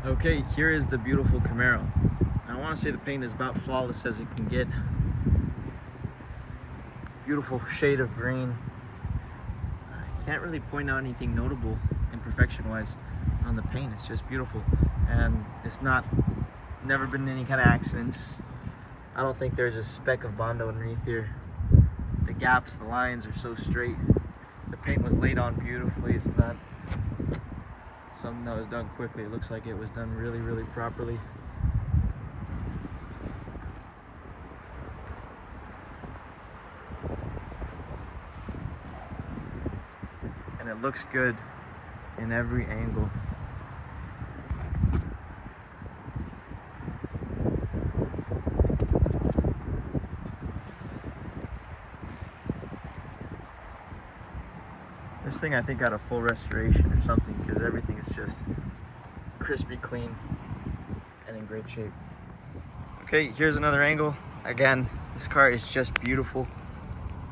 Okay, here is the beautiful Camaro. Now, I want to say the paint is about flawless as it can get. Beautiful shade of green. I can't really point out anything notable imperfection-wise on the paint. It's just beautiful, and it's never been any kind of accidents. I don't think there's a speck of Bondo underneath here. The gaps, the lines are so straight. The paint was laid on beautifully. It's not something that was done quickly. It looks like it was done really, really properly. And it looks good in every angle. This thing I think got a full restoration or something, because everything is just crispy clean and in great shape. Okay, here's another angle. Again, this car is just beautiful.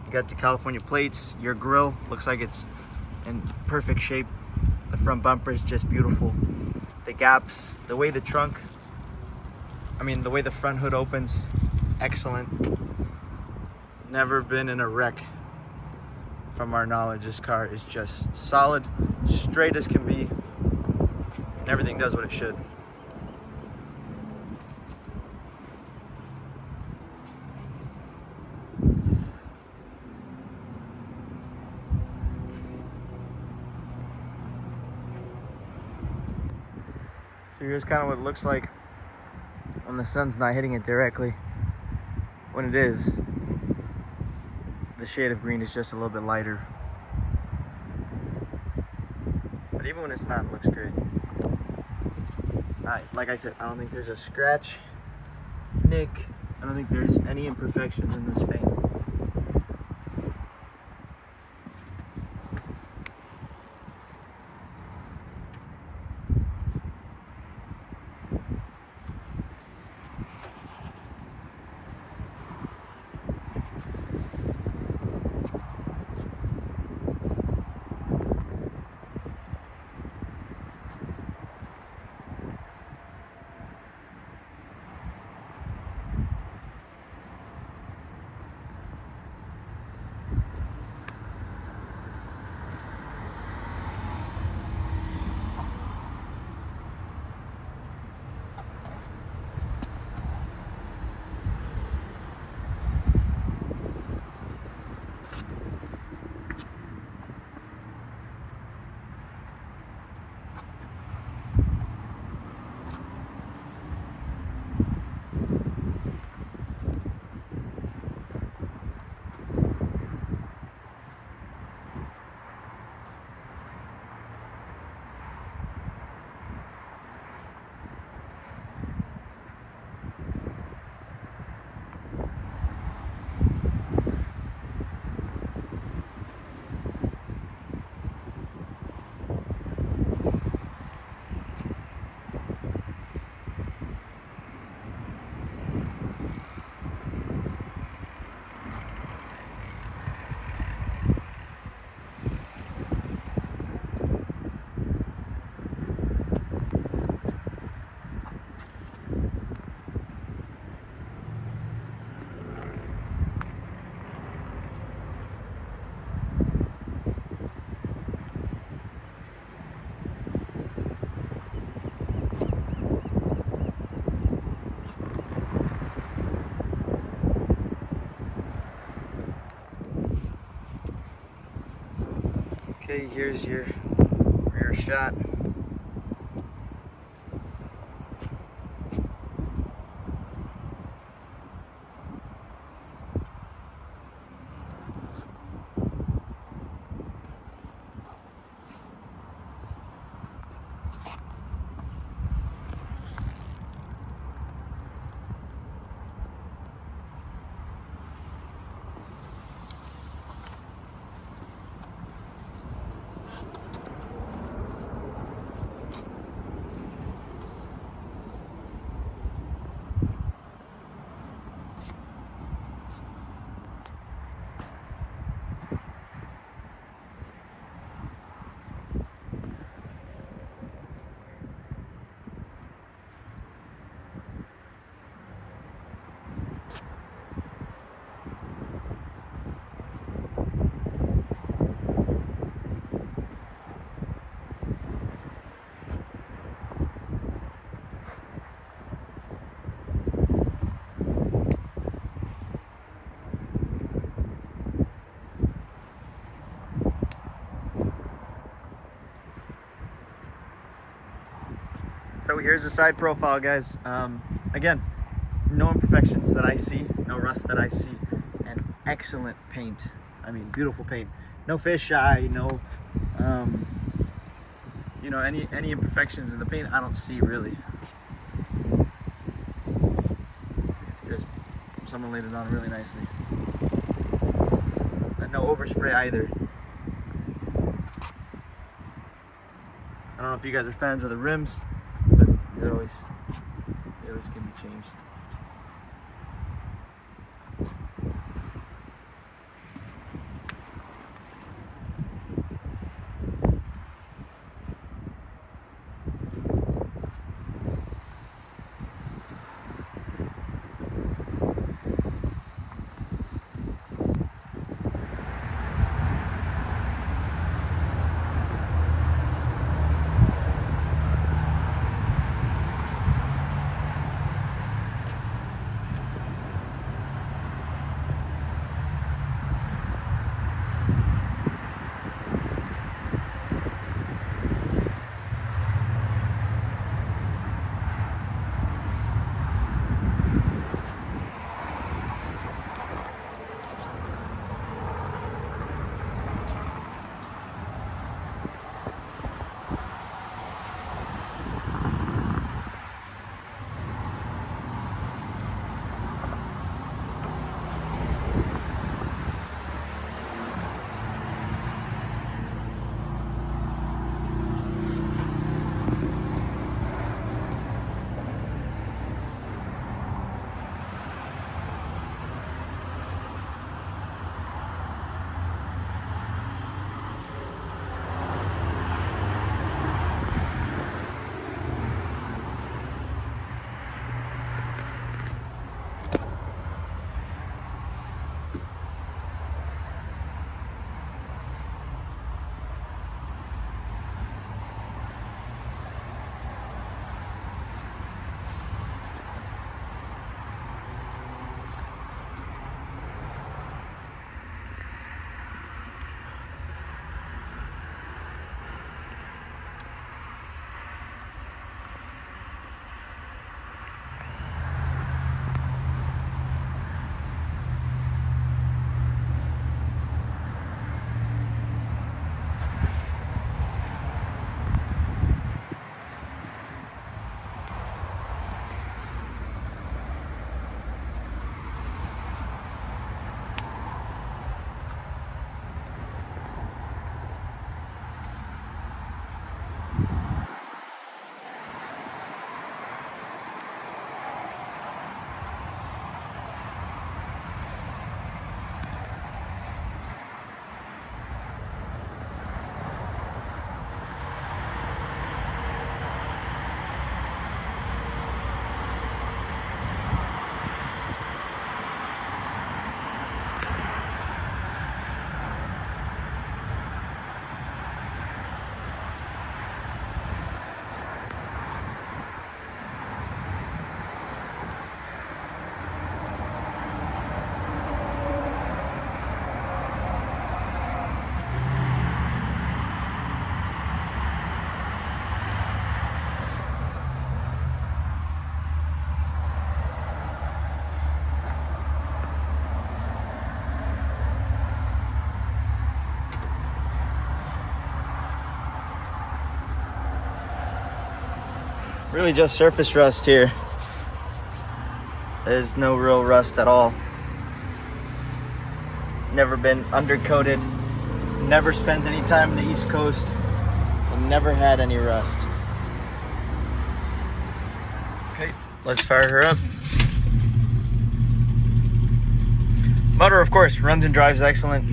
You got the California plates. Your grille looks like it's in perfect shape. The front bumper is just beautiful. The gaps, the way the way the front hood opens, excellent. Never been in a wreck. From our knowledge, this car is just solid, straight as can be, and everything does what it should. So here's kind of what it looks like when the sun's not hitting it directly. When it is, the shade of green is just a little bit lighter. But even when it's not, it looks great. Like I said, I don't think there's a scratch, nick. I don't think there's any imperfections in this paint. Okay, here's your rear shot. So here's the side profile, guys. Again, no imperfections that I see, no rust that I see, and excellent paint. I mean, beautiful paint. No fisheye, no, you know, any imperfections in the paint I don't see really. Just someone laid it on really nicely. And no overspray either. I don't know if you guys are fans of the rims, but they always can be changed. Really just surface rust here. There's no real rust at all. Never been undercoated. Never spent any time on the East Coast. And never had any rust. Okay, let's fire her up. Motor, of course, runs and drives excellent.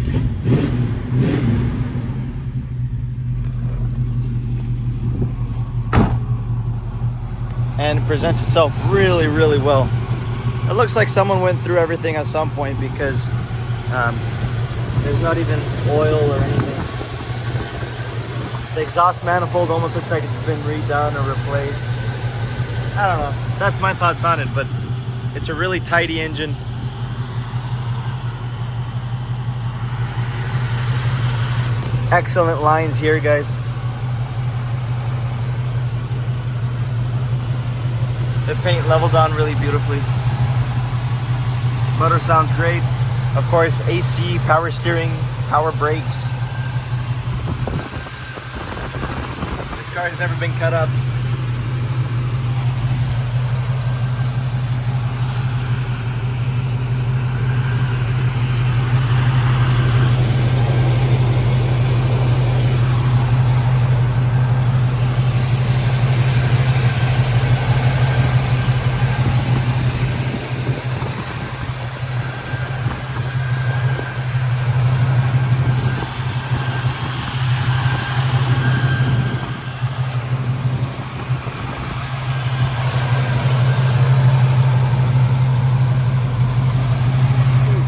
And presents itself really, really well. It looks like someone went through everything at some point because there's not even oil or anything. The exhaust manifold almost looks like it's been redone or replaced. I don't know. That's my thoughts on it, but it's a really tidy engine. Excellent lines here, guys. The paint leveled on really beautifully. Motor sounds great. Of course, AC, power steering, power brakes. This car has never been cut up.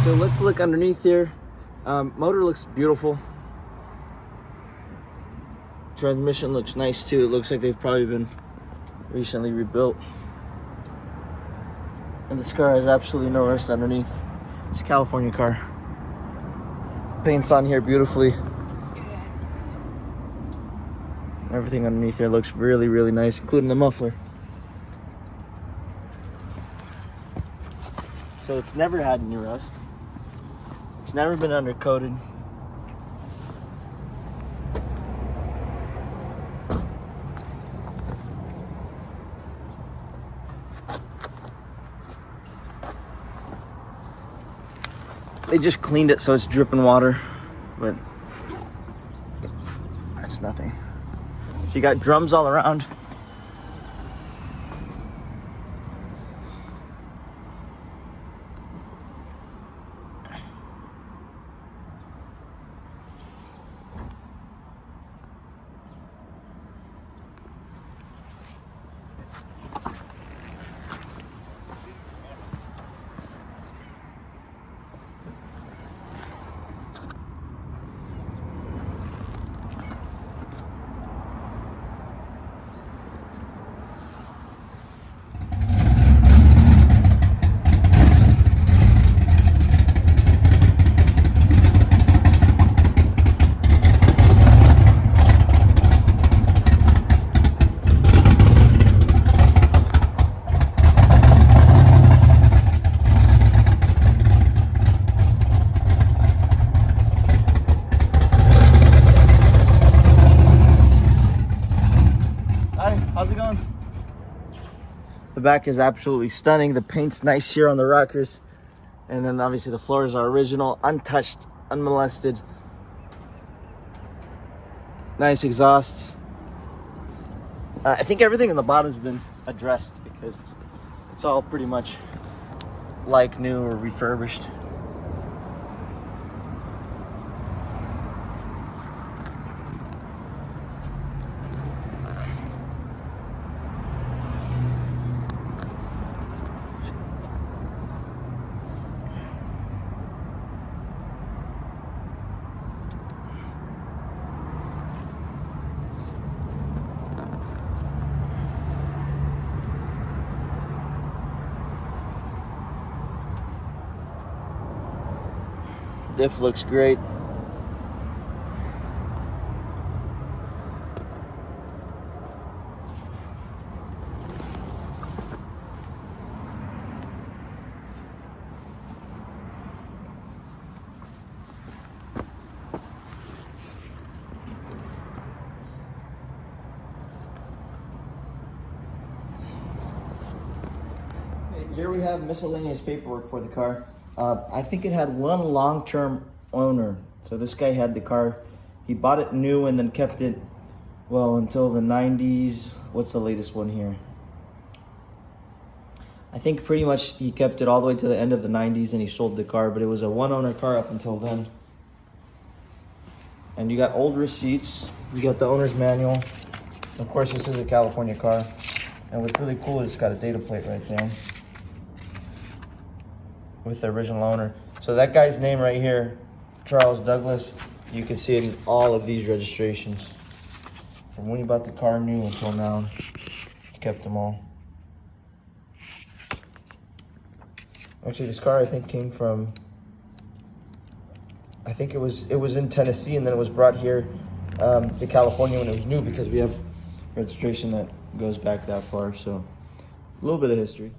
So let's look underneath here. Motor looks beautiful. Transmission looks nice too. It looks like they've probably been recently rebuilt. And this car has absolutely no rust underneath. It's a California car. Paint's on here beautifully. Everything underneath here looks really, really nice, including the muffler. So it's never had any rust. It's never been undercoated. They just cleaned it so it's dripping water, but that's nothing. So you got drums all around. How's it going? The back is absolutely stunning. The paint's nice here on the rockers. And then obviously the floors are original, untouched, unmolested. Nice exhausts. I think everything in the bottom's been addressed because it's all pretty much like new or refurbished. Diff looks great. Here we have miscellaneous paperwork for the car. I think it had one long-term owner. So this guy had the car. He bought it new and then kept it, well, until the 90s. What's the latest one here? I think pretty much he kept it all the way to the end of the 90s and he sold the car, but it was a one-owner car up until then. And you got old receipts. You got the owner's manual. Of course, this is a California car. And what's really cool is it's got a data plate right there with the original owner. So that guy's name right here, Charles Douglas, you can see it in all of these registrations. From when he bought the car new until now, he kept them all. Actually, this car I think came from, I think it was in Tennessee and then it was brought here to California when it was new because we have registration that goes back that far. So A little bit of history.